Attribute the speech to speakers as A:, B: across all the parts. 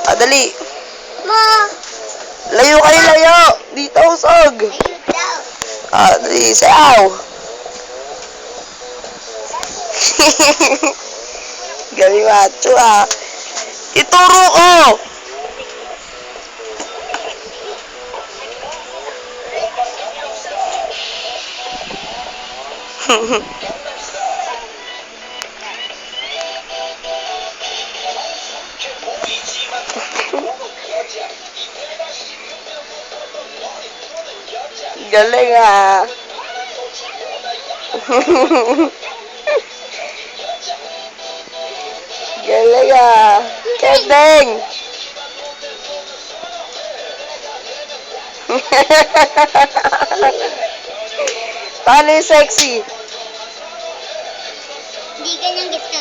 A: Ah, dali.
B: Ma.
A: Layo kayo, layo. Dito, usog.
B: Ayun daw.
A: Ah, dali. Sayaw. Galing macho, ah. Ituro ko. Galing, ah. Galing, ah. Kendeng. Paano yung sexy?
B: Hindi ganyan gusto.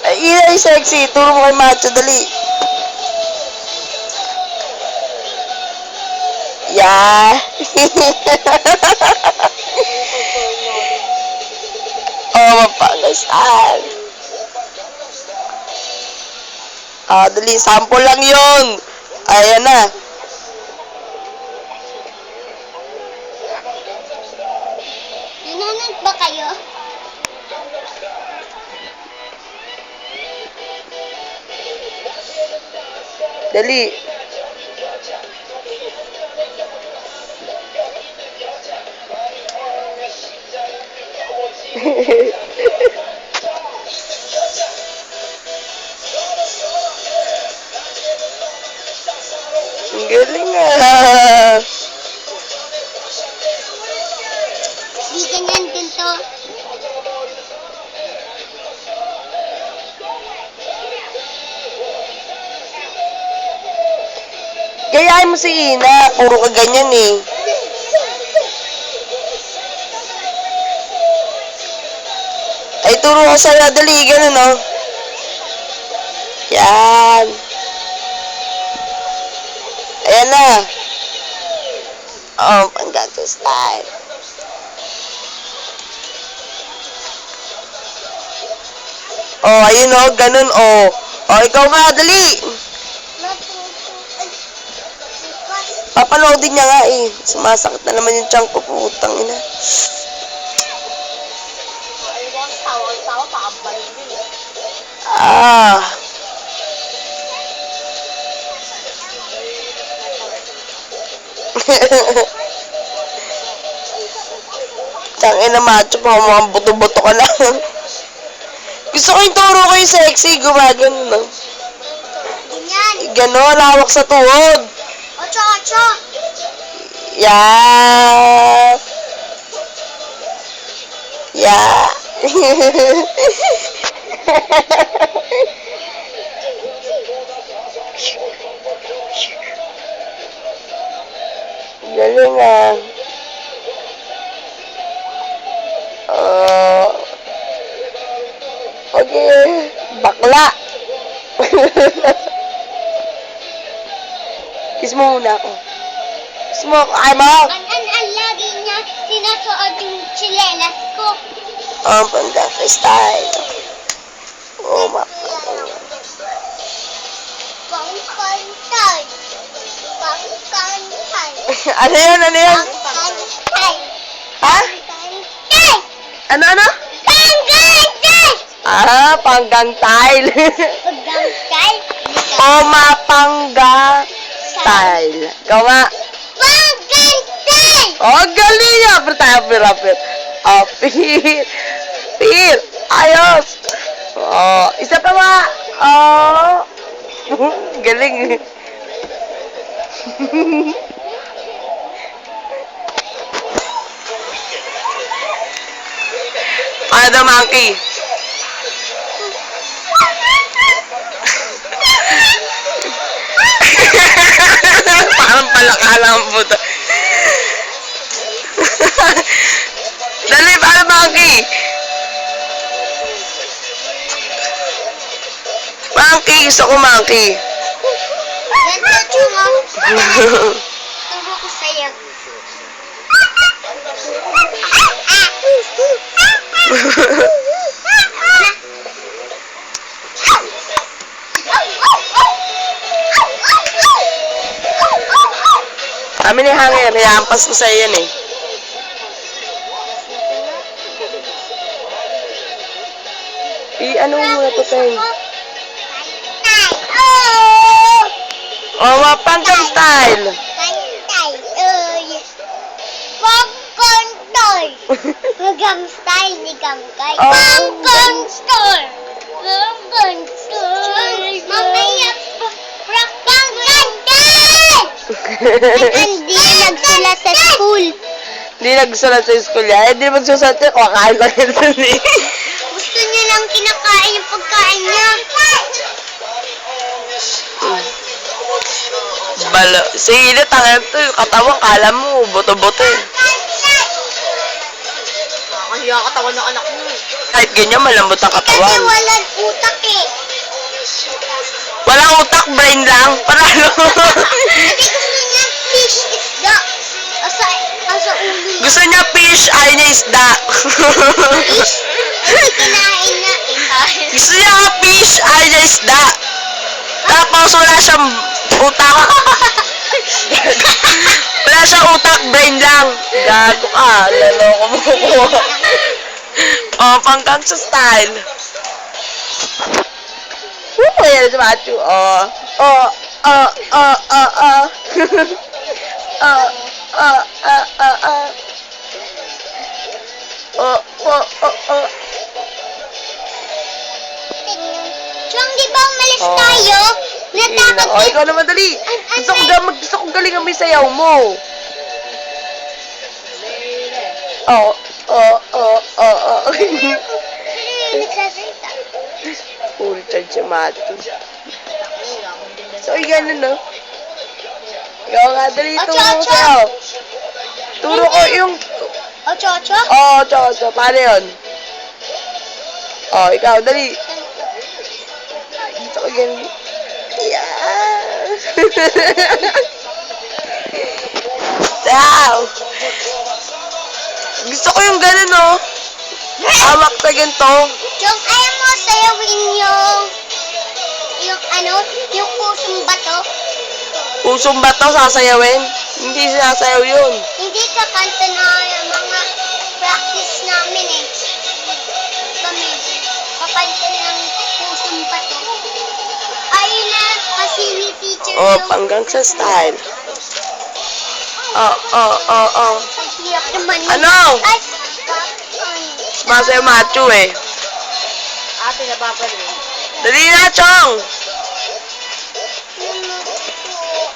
A: Ay, yun yung sexy. Turo mo kay macho, dali. Yeah. Oh, mapangasan. Ah, dali. Sample lang yun. Ayan na.
B: Nanonood ba kayo?
A: Dali. Ang galing, ah.
B: Hindi ganyan din to.
A: Gayahin mo si Ina. Puro ka ganyan, eh. Ay, turo ko sa'yo. Dali, ganun, oh. Yan. Ayan na. Oh, panggato style. Oh, ayun, oh. Ganun, oh. Oh, ikaw nga, dali. Papanoodin niya nga, eh. Sumasakit na naman yung tiyan ko. Putang ina. Ah. Tangina macho pa, mukhang buto-buto ka lang. Gusto ko yung turo ko yung sexy, gumagano, no?
B: Ganyan.
A: Ganon, hawak sa tuhod.
B: Ocho, ocho.
A: Yeah. Yeah. Galing, ah. Okay. Bakla. Kiss mo muna ako. Kiss mo ako. Ay, mo.
B: Ang lagi niya sinasuot yung chilelas ko.
A: Oh, panggato style. Oh, mapanggato.
B: Pangkantay. Pangkantay.
A: Ano yun? Ano yun?
B: Pangkantay.
A: Ha?
B: Pangkantay.
A: Ano, ano?
B: Pangkantay.
A: Ah, panggang tile.
B: Pangkantay.
A: O, mapangga style. Ikaw nga.
B: Pangkantay.
A: Oh, galing nga. Pero tayo, pero. Oh, pir. Ayos. Oh, isa pa nga. Oh. Galing. Ano daw, monkey? Parang palakala ang puto. Dali, para monkey. Monkey, gusto ko monkey.
B: Ganda mo. Turo ko sa'yo.
A: Kami ni Hangin, iampas ko sa'yo yan eh. Ano mo muna to, Ten? Oh, mapangkam style!
B: Gam style ni Gamkay.
A: Oh.
B: Pangkon style. Pangkon style. Mamaya pangkon style. Hindi nagsulat sa school.
A: Hindi nagsulat sa school yan. Hindi magsusulat yan. Kakain lang yun dun eh.
B: Gusto niya lang kinakain yung pagkain niya.
A: Balo. Sige na, tangan to. Yung katawan, kala mo, boto-boto eh.
C: Kaya katawan ng anak mo.
A: Kahit ganyan, malambot ang
B: Kasi
A: katawan.
B: walang utak eh.
A: Walang utak, brain lang. Paralo.
B: Kasi gusto niya fish isda. Asa ulo niya.
A: Gusto niya fish, ayaw niya isda.
B: Fish? Hindi kinain na eh.
A: Gusto niya fish, ayaw niya isda. Tapos wala siyang utak. Wala siyang utak, brain lang. Gago ka, laloko mo ko. Oh, pangkang sa style. Yan si Machu. Oh. Oh. Oh. Oh. Oh. Oh. Oh. Oh. Oh. Oh. Oh. Oh. Oh. Oh. Oh.
B: Chong, di ba umalis
A: Oh.
B: tayo? Natakot
A: Oh, ikaw naman dali. Gusto ko galing ang may sayaw mo. Oh. Oh. Oh. Oh. Oh.
B: nagsasalita.
A: Full charge si Matu. So, ganun, no? Ikaw nga, dali,
B: Ocho,
A: turo ko
B: ocho.
A: sa'yo. Turo ko yung...
B: Ocho, ocho?
A: Oh, ocho. Paano yun? Oh, ikaw, dali. Gusto ko ganun. Yeah. Wow. Gusto ko yung ganun, no? Hawak sa ganito.
B: Chong, ayaw mo sayawin yung yung pusong bato.
A: Pusong bato, sasayawin. Hindi sinasayaw yun.
B: Hindi ka kanta na yung mga practice namin eh. Kami, kakanta ng pusong bato. Ayun na, kasi ni teacher
A: Oh,
B: yung...
A: panggang sa style. Oh.
B: Ang hirap naman.
A: Ano?
B: Ay,
A: Sumasayaw Machu eh.
C: Ate, nababalik.
A: Dali na, Chong!